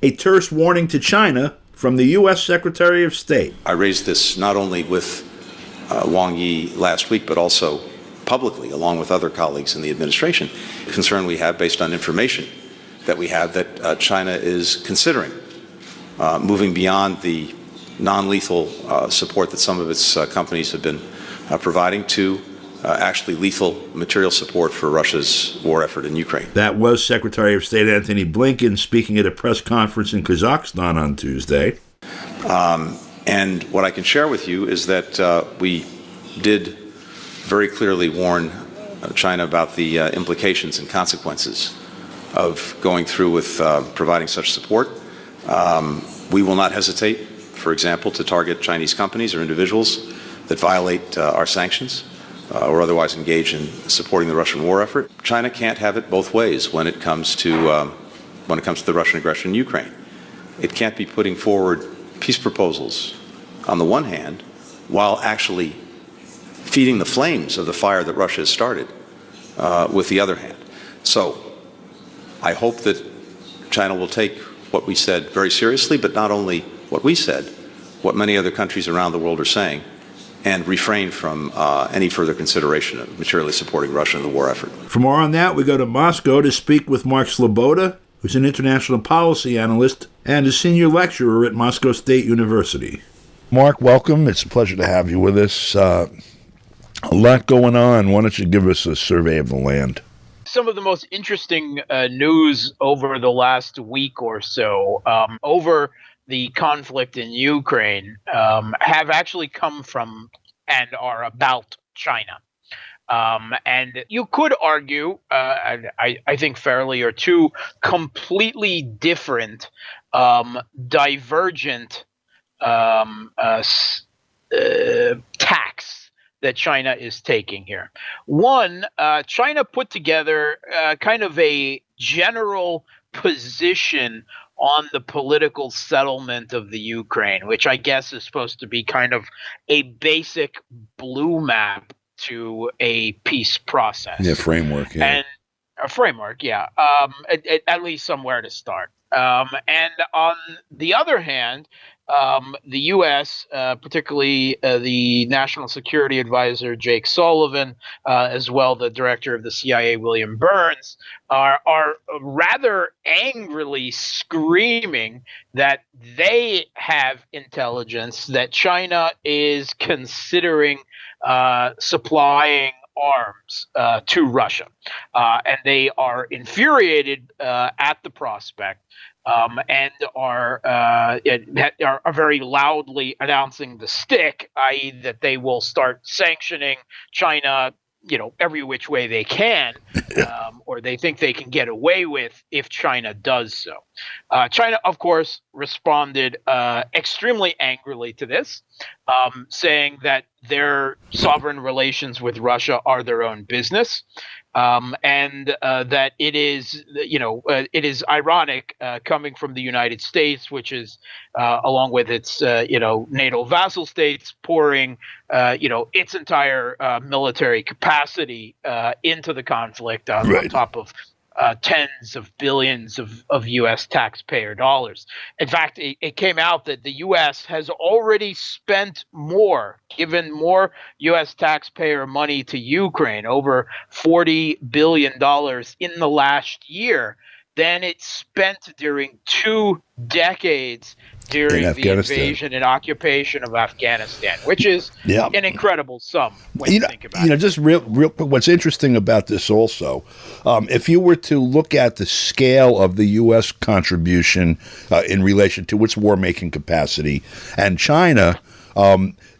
a terse warning to China from the U.S. Secretary of State. I raised this not only with Wang Yi last week, but also publicly, along with other colleagues in the administration. The concern we have, based on information that we have, that China is considering moving beyond the non-lethal support that some of its companies have been providing to actually lethal material support for Russia's war effort in Ukraine. That was Secretary of State Antony Blinken speaking at a press conference in Kazakhstan on Tuesday. And what I can share with you is that we did very clearly warn China about the implications and consequences of going through with providing such support. We will not hesitate, for example, to target Chinese companies or individuals that violate our sanctions or otherwise engage in supporting the Russian war effort. China can't have it both ways when it comes to the Russian aggression in Ukraine. It can't be putting forward peace proposals on the one hand, while actually feeding the flames of the fire that Russia has started with the other hand. So I hope that China will take what we said very seriously, but not only what we said, what many other countries around the world are saying, and refrain from any further consideration of materially supporting Russia in the war effort. For more on that, we go to Moscow to speak with Mark Sleboda, who's an international policy analyst and a senior lecturer at Moscow State University. Mark, welcome. It's a pleasure to have you with us. A lot going on. Why don't you give us a survey of the land? Some of the most interesting news over the last week or so over the conflict in Ukraine have actually come from and are about China. And you could argue, I think fairly, are two completely different, divergent tacks that China is taking here. One, China put together kind of a general position on the political settlement of the Ukraine, which I guess is supposed to be kind of a basic blue map to a peace process. Yeah, framework. Yeah. And a framework, yeah. At least somewhere to start. And on the other hand, the U.S., particularly the National Security Advisor Jake Sullivan, as well the director of the CIA William Burns, are rather angrily screaming that they have intelligence that China is considering supplying arms to Russia, and they are infuriated at the prospect. And are very loudly announcing the stick, i.e. that they will start sanctioning China, every which way they can, or they think they can get away with if China does so. China, of course, responded extremely angrily to this, saying that their sovereign relations with Russia are their own business. And that it is ironic coming from the United States, which is, along with its, NATO vassal states, pouring, its entire military capacity into the conflict on top of tens of billions of U.S. taxpayer dollars. In fact, it came out that the U.S. has already spent given more U.S. taxpayer money to Ukraine, over $40 billion in the last year, than it spent during 2 decades during the invasion and occupation of Afghanistan, which is an incredible sum when you think about it. Just real quick, what's interesting about this also, if you were to look at the scale of the U.S. contribution in relation to its war-making capacity and China,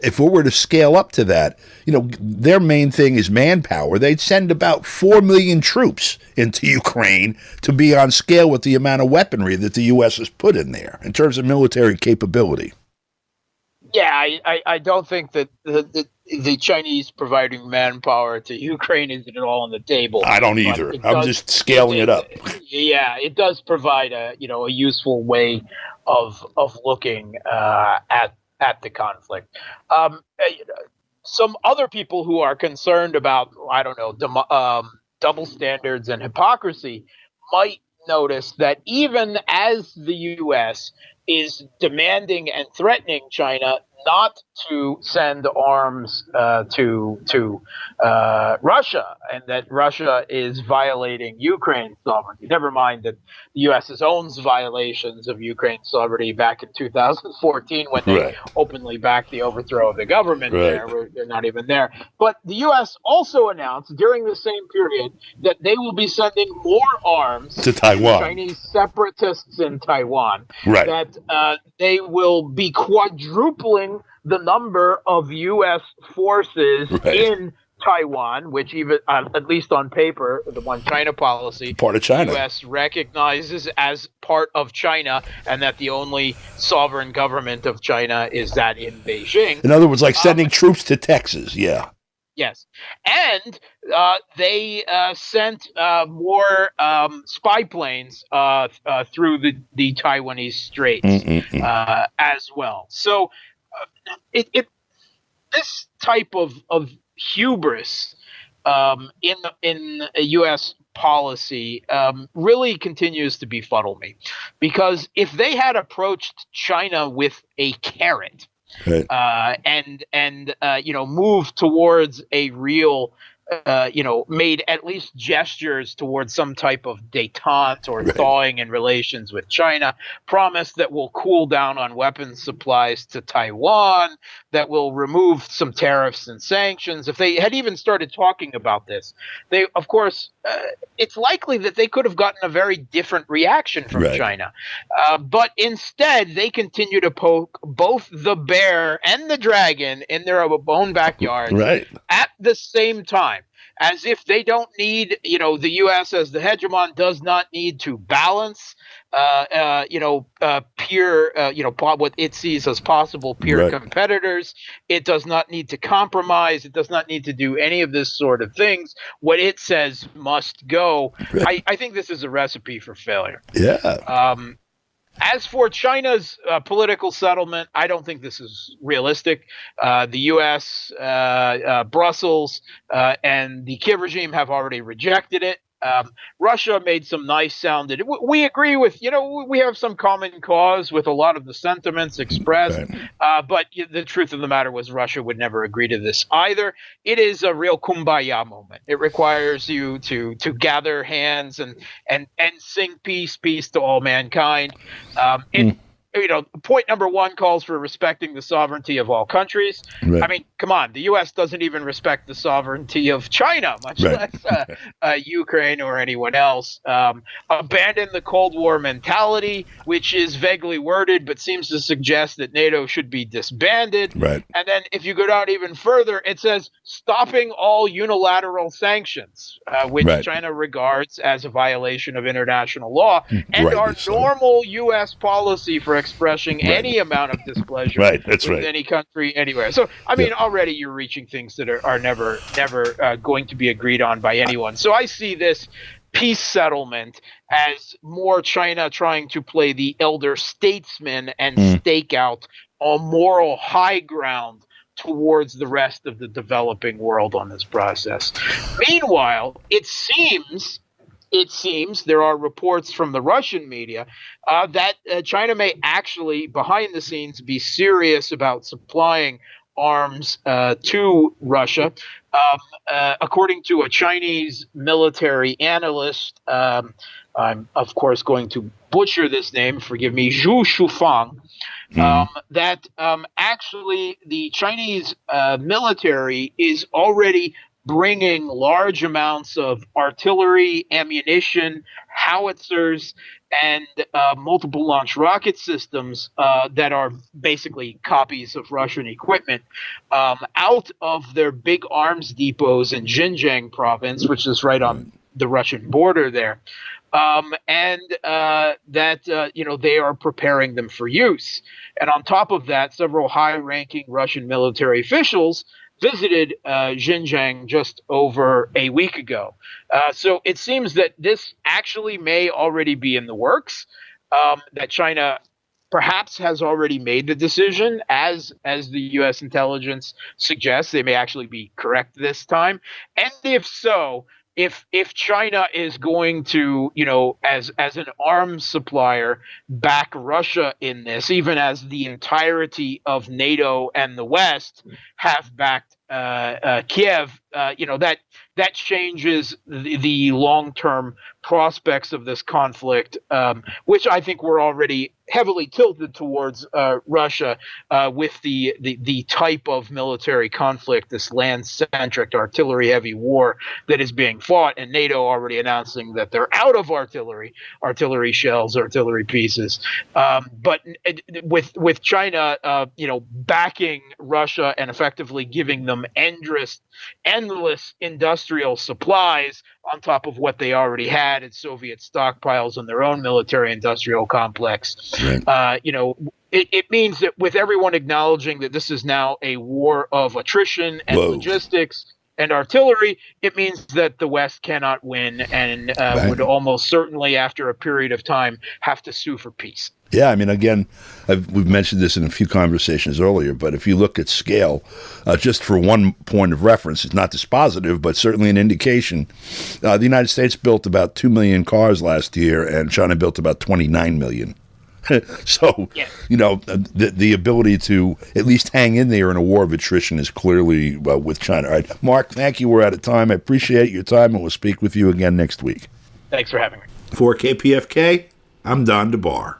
if we were to scale up to that, their main thing is manpower. They'd send about 4 million troops into Ukraine to be on scale with the amount of weaponry that the U.S. has put in there in terms of military capability. Yeah, I don't think that the Chinese providing manpower to Ukraine is at all on the table. I don't either. I'm just scaling it up. Yeah, it does provide a useful way of looking at the conflict. Some other people who are concerned about, double standards and hypocrisy might notice that even as the U.S. is demanding and threatening China not to send arms to Russia, and that Russia is violating Ukraine's sovereignty. Never mind that the U.S.'s own violations of Ukraine's sovereignty back in 2014 when they Right. openly backed the overthrow of the government Right. there. They're not even there. But the U.S. also announced during the same period that they will be sending more arms To Taiwan. Chinese separatists in Taiwan, Right. that they will be quadrupling the number of U.S. forces Right. in Taiwan, which even, at least on paper, the one China policy, Part of China. the U.S. recognizes as part of China, and that the only sovereign government of China is that in Beijing. In other words, like sending troops to Texas. Yeah. Yes. And they sent more spy planes through the Taiwanese Straits as well. So this type of hubris in a U.S. policy really continues to befuddle me, because if they had approached China with a carrot, Right. and move towards a real, made at least gestures towards some type of détente or thawing in relations with China, promised that will cool down on weapons supplies to Taiwan, that will remove some tariffs and sanctions. If they had even started talking about this, they, of course, it's likely that they could have gotten a very different reaction from China. But instead, they continue to poke both the bear and the dragon in their own backyard at the same time, as if they don't need, the U.S. as the hegemon does not need to balance, peer, what it sees as possible peer competitors. It does not need to compromise. It does not need to do any of this sort of things. What it says must go. I think this is a recipe for failure. Yeah. As for China's political settlement, I don't think this is realistic. The U.S., Brussels, and the Kiev regime have already rejected it. Russia made some nice sounded. We agree with, we have some common cause with a lot of the sentiments expressed. But the truth of the matter was Russia would never agree to this either. It is a real kumbaya moment. It requires you to gather hands and sing peace to all mankind. Point number one calls for respecting the sovereignty of all countries. I mean, come on, the U.S. doesn't even respect the sovereignty of China, much less Ukraine or anyone else. Abandon the Cold War mentality, which is vaguely worded but seems to suggest that NATO should be disbanded. And then if you go down even further, it says stopping all unilateral sanctions, which China regards as a violation of international law, and our normal U.S. policy for expressing any amount of displeasure with any country anywhere. So, I mean, already you're reaching things that are never going to be agreed on by anyone. So I see this peace settlement as more China trying to play the elder statesman and stake out a moral high ground towards the rest of the developing world on this process. Meanwhile, it seems there are reports from the Russian media that China may actually, behind the scenes, be serious about supplying arms to Russia. According to a Chinese military analyst, I'm, of course, going to butcher this name, forgive me, Zhu Shufang, that actually the Chinese military is already bringing large amounts of artillery, ammunition, howitzers, and multiple launch rocket systems that are basically copies of Russian equipment out of their big arms depots in Xinjiang province, which is right on the Russian border there. And they are preparing them for use. And on top of that, several high-ranking Russian military officials visited Xinjiang just over a week ago. So it seems that this actually may already be in the works, that China perhaps has already made the decision, as the U.S. intelligence suggests. They may actually be correct this time. And if so, if China is going to, as an arms supplier, back Russia in this, even as the entirety of NATO and the West have backed Kiev, that changes the long-term prospects of this conflict, which I think we're already heavily tilted towards Russia with the type of military conflict, this land-centric, artillery-heavy war that is being fought, and NATO already announcing that they're out of artillery shells, artillery pieces. But with China, backing Russia and effectively giving them endless industrial supplies on top of what they already had in Soviet stockpiles and their own military-industrial complex. Right. It means that with everyone acknowledging that this is now a war of attrition and logistics and artillery, it means that the West cannot win and would almost certainly, after a period of time, have to sue for peace. Yeah, I mean, again, we've mentioned this in a few conversations earlier, but if you look at scale, just for one point of reference, it's not dispositive, but certainly an indication. The United States built about 2 million cars last year, and China built about 29 million. So, the ability to at least hang in there in a war of attrition is clearly with China. All right, Mark, thank you. We're out of time. I appreciate your time, and we'll speak with you again next week. Thanks for having me. For KPFK, I'm Don DeBar.